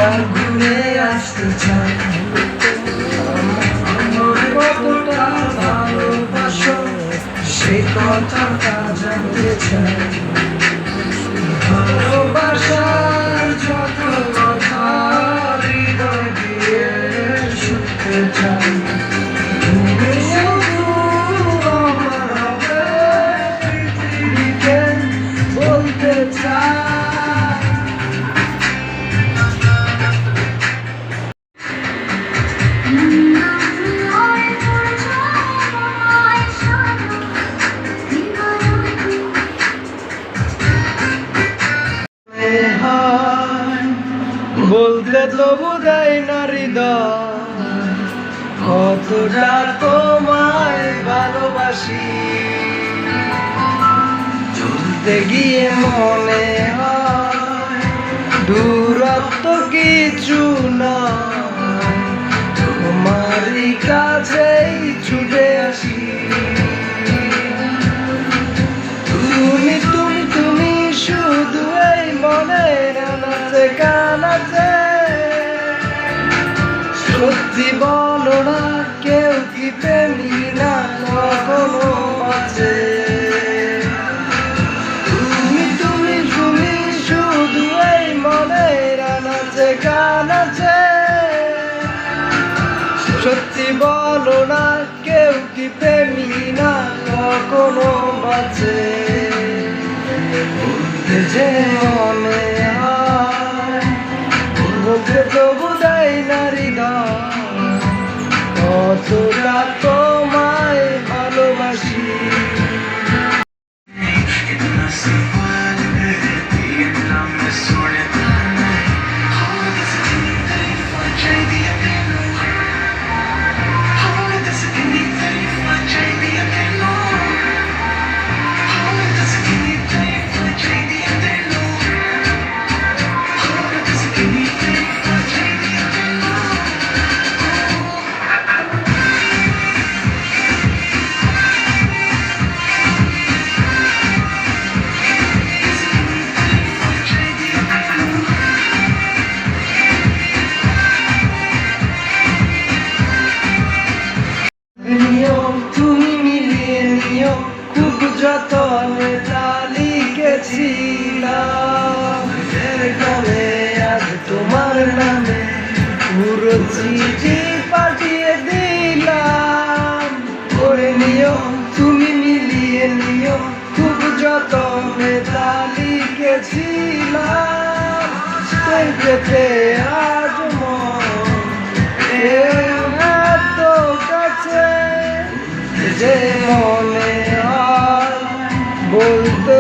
একবার ঘুরে আসতে চাই। কতটা ভালোবাসো সেই কথাটা জানতে চাই। ভালোবাসার যত কথা হৃদয় দিয়ে শুনতে চাই। তুমি শুধু আমার হবে পৃথিবীকে বলতে চাই। বলতে তো বোঝাই না হৃদয় কতটা তোমায় ভালোবাসি। চলতে গিয়ে মনে হয় দূরত্ব কিছু না, তোমারই কাছেই ছুটে আসি। তুমি তুমি তুমি শুধু এই মনের আনাচে কানাচে। সত্যি বলো না কেউ কি প্রেমী না কখনো আছে? তুমি তুমি তুমি শুধু এই মনের আনাচে কানাচে। সত্যি বলো না কেউ কি প্রেমী না কখনো বাঁচে? বলতে যে মনে হয় বলতে তো বোঝাই না হৃদয় কতটা তোমায় ভালোবাসি। তুমি মিলিয়ে নিও খুব যতনে লিখেছিলাম আজ তোমার নামে পুরো চিঠি পাঠিয়ে দিলাম। করে নিও তুমি মিলিয়ে নিও খুব যতনে লিখেছিলাম। পেতে আজ মন এত কাছে যে মনে হয় বলতে